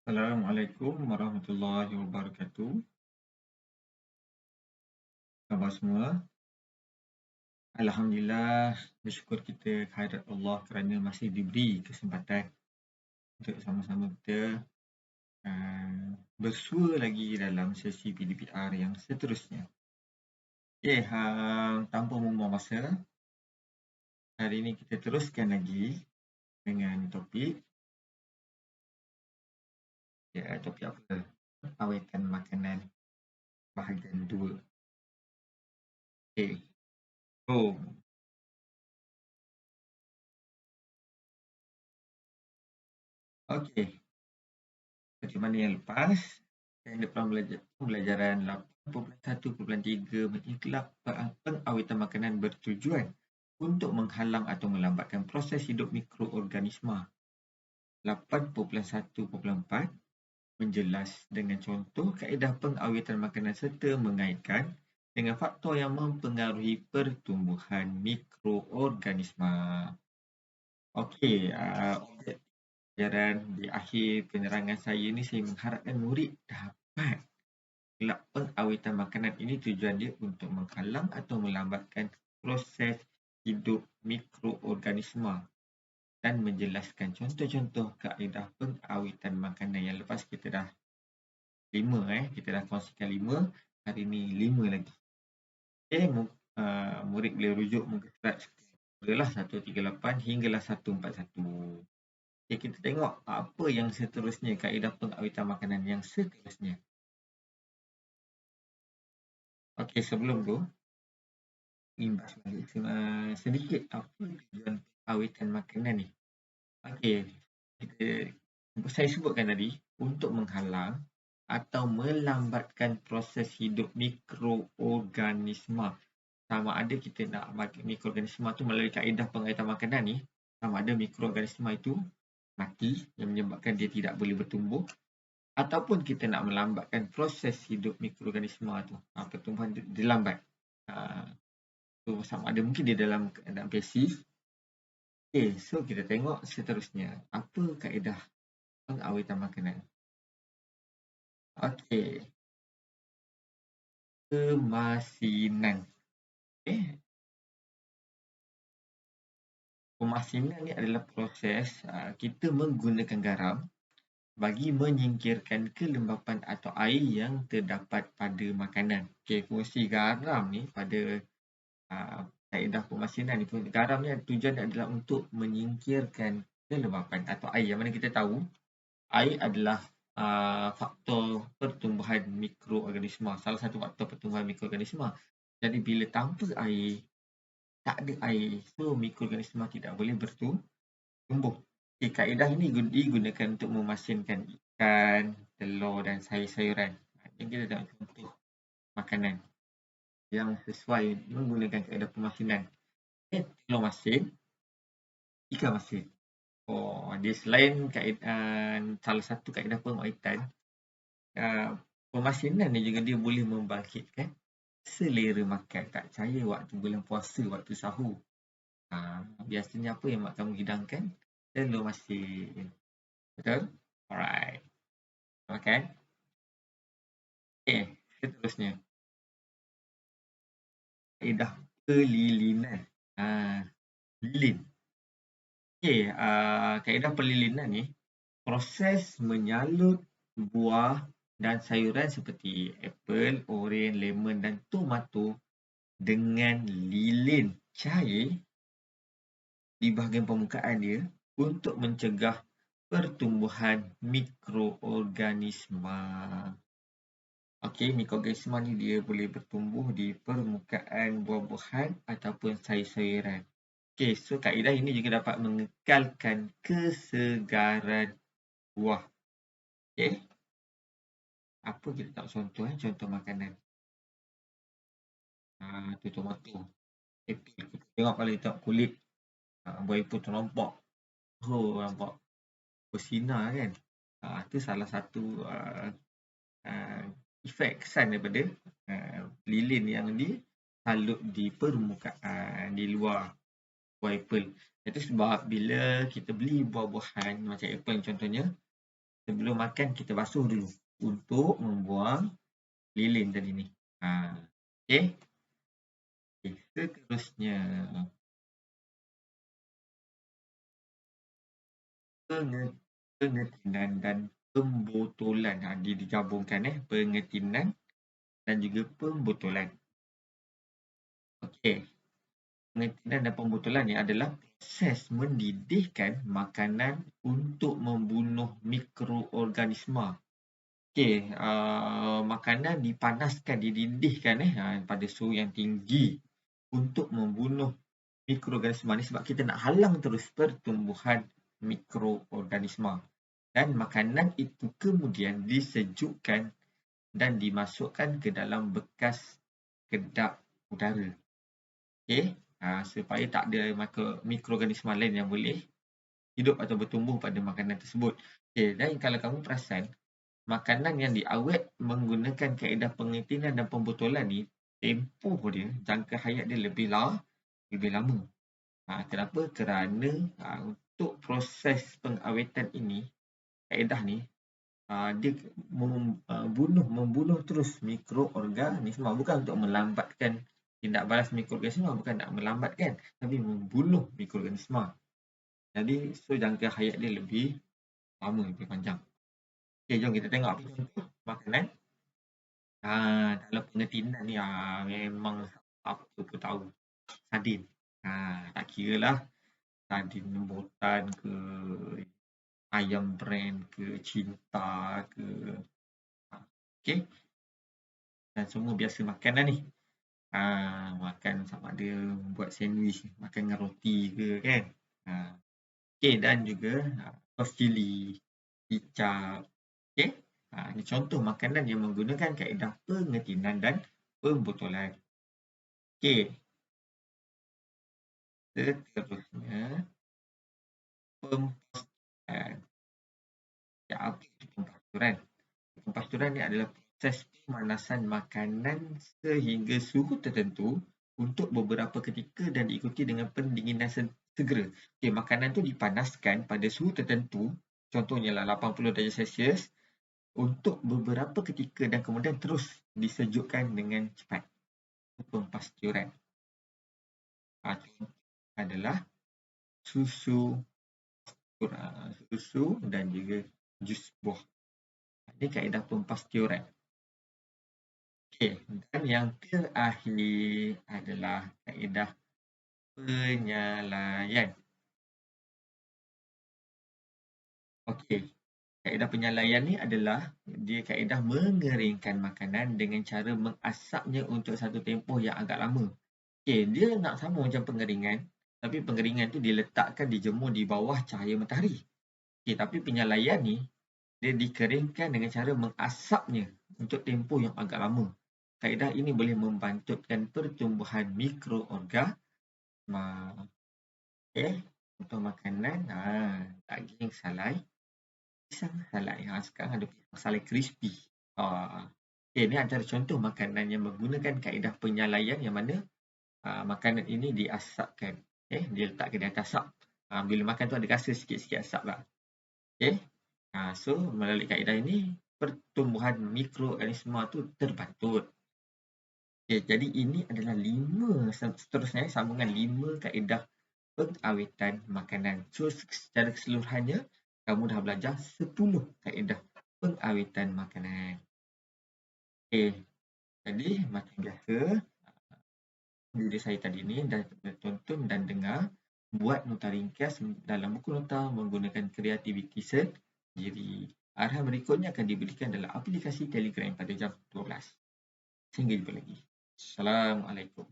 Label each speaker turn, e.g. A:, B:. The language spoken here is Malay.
A: Assalamualaikum warahmatullahi wabarakatuh. Khabar semua? Alhamdulillah, bersyukur kita kehadrat Allah kerana masih diberi kesempatan untuk sama-sama kita bersua lagi dalam sesi PDPR yang seterusnya. Okey, tanpa membuang masa, hari ini kita teruskan lagi dengan topik. Topik apa? Awetan makanan bahagian 2. Okey, so okey, seperti mana yang lepas, standard pembelajaran 8.1.3 mengikhlas pengawetan makanan bertujuan untuk menghalang atau melambatkan proses hidup mikroorganisma. 8.1.4 menjelas dengan contoh kaedah pengawetan makanan serta mengaitkan dengan faktor yang mempengaruhi pertumbuhan mikroorganisma. Okey, objek pelajaran di akhir penerangan saya ni, saya mengharapkan murid dapat gelak pengawetan makanan ini tujuan dia untuk menghalang atau melambatkan proses hidup mikroorganisma dan menjelaskan contoh-contoh kaedah pengawetan makanan. Yang lepas kita dah 5, kita dah kongsikan 5, hari ni 5 lagi. Okay, murid boleh rujuk muka surat mulalah 138 hinggalah 141. Okay, kita tengok apa yang seterusnya, kaedah pengawetan makanan yang seterusnya. Okey, sebelum tu, imbas balik sedikit apa tujuan pengawetan makanan ni. Okey, saya sebutkan tadi, untuk menghalang atau melambatkan proses hidup mikroorganisma. Sama ada kita nak mikroorganisma tu melalui kaedah pengawetan makanan ni, sama ada mikroorganisma itu mati yang menyebabkan dia tidak boleh bertumbuh, ataupun kita nak melambatkan proses hidup mikroorganisma tu, pertumbuhan dia lambat. So, sama ada mungkin dia dalam keadaan pasif. Okay, so kita tengok seterusnya. Apa kaedah pengawetan makanan? Okey. Kemasinan. Kemasinan ni adalah proses kita menggunakan garam bagi menyingkirkan kelembapan atau air yang terdapat pada makanan. Okey, fungsi garam ni pada kaedah pemasinan ni, garam ni tujuan adalah untuk menyingkirkan kelembapan atau air. Yang mana kita tahu air adalah faktor pertumbuhan mikroorganisma, salah satu faktor pertumbuhan mikroorganisma. Jadi bila tanpa air, tak ada air, so mikroorganisma tidak boleh bertumbuh. Okay, kaedah ini digunakan untuk memasinkan ikan, telur dan sayur-sayuran. Ini kita tengok contoh makanan yang sesuai menggunakan kaedah pemasinan. Telur masin, ikan masin. Dia selain salah satu kaedah pengawetan, pemasinan ni juga dia boleh membangkitkan selera makan. Tak percaya waktu bulan puasa, waktu sahur, biasanya apa yang mak kamu hidangkan? Telur masin. Betul? Alright. Makan. Okay, seterusnya. Kaedah pelilinan. Lilin. Okay, kaedah pelilinan ni, proses menyalut buah dan sayuran seperti apple, oren, lemon dan tomato dengan lilin cair di bahagian permukaan dia untuk mencegah pertumbuhan mikroorganisma. Okey, mikroorganisma ni dia boleh bertumbuh di permukaan buah-buahan ataupun sayur-sayuran. Okey, so kaedah ini juga dapat mengekalkan kesegaran buah. Okey. Apa kita tak contoh contoh makanan. Tu tomato. Apple. Kita tengok kalau kita tengok kulit, buah apple tu nampak. Nampak bersinar kan. Itu salah satu efek kesan daripada lilin yang disalut di permukaan, di luar buah apple. Itu sebab bila kita beli buah-buahan macam apple contohnya, sebelum makan kita basuh dulu untuk membuang lilin tadi ni. Okey. Seterusnya, pengetinan dan pembotolan. Dia digabungkan pengetinan dan juga pembotolan. Okey. Pengetinan dan pembotolan ni adalah proses mendidihkan makanan untuk membunuh mikroorganisma. Okey, makanan dipanaskan, dididihkan pada suhu yang tinggi untuk membunuh mikroorganisma ni sebab kita nak halang terus pertumbuhan mikroorganisma. Dan makanan itu kemudian disejukkan dan dimasukkan ke dalam bekas kedap udara. Okey, supaya tak ada mikroorganisma lain yang boleh hidup atau bertumbuh pada makanan tersebut. Okey, dan kalau kamu perasan, makanan yang diawet menggunakan kaedah pengetinan dan pembotolan ni, tempoh dia, jangka hayat dia lebih lama. Kenapa? Kerana untuk proses pengawetan ini, kaedah ni, dia membunuh terus mikroorganisma. Bukan untuk melambatkan tindak balas mikroorganisma, bukan nak melambatkan, tapi membunuh mikroorganisma. Jadi, so jangka hayat dia lebih lama, lebih panjang. Okey, jom kita tengok apa contoh makanan. Kalau pengetinan ni memang apa pun tahu. Sardin. Tak kira lah sardin botan ke, ayam brand ke, cinta ke. Okey. Dan semua biasa makan lah ni. Makan sama ada buat sandwich, makan dengan roti ke kan. Okey, dan juga sos cili, kicap. Okey. Ini contoh makanan yang menggunakan kaedah pengetinan dan pembotolan. Okey. Seterusnya, pempasturan. Apa itu pempasturan? Pempasturan ni adalah proses pemanasan makanan sehingga suhu tertentu untuk beberapa ketika dan diikuti dengan pendinginan segera. Okey, makanan tu dipanaskan pada suhu tertentu, contohnya lah 80 darjah Celsius, untuk beberapa ketika dan kemudian terus disejukkan dengan cepat. Pempasturan. Adalah susu dan juga jus buah. Ini kaedah pempasturan. Okey, dan yang terakhir adalah kaedah penyalaian. Okey, kaedah penyalaian ni adalah dia kaedah mengeringkan makanan dengan cara mengasapnya untuk satu tempoh yang agak lama. Okey, dia nak sama macam pengeringan, tapi pengeringan tu diletakkan dijemur di bawah cahaya matahari. Okey, tapi penyalaian ni dia dikeringkan dengan cara mengasapnya untuk tempoh yang agak lama. Kaedah ini boleh membantutkan pertumbuhan mikroorganisma. Okey, untuk makanan, daging salai, pisang salai. Sekarang ada pisang salai crispy. Okey, ini antara contoh makanan yang menggunakan kaedah penyalaian yang mana makanan ini diasapkan. Dia letakkan di atas asap. Bila makan tu ada rasa sikit-sikit asap lah. Okey. So, melalui kaedah ini, pertumbuhan mikroorganisma tu terpantut. Okey, jadi ini adalah 5, seterusnya sambungan 5 kaedah pengawetan makanan. So, secara keseluruhannya, kamu dah belajar 10 kaedah pengawetan makanan. Okey, jadi macam biasa, video saya tadi ni dah tonton dan dengar, buat nota ringkas dalam buku nota menggunakan kreativiti sendiri. Arahan berikutnya akan diberikan dalam aplikasi Telegram pada jam 12. Sehingga jumpa lagi. Assalamualaikum.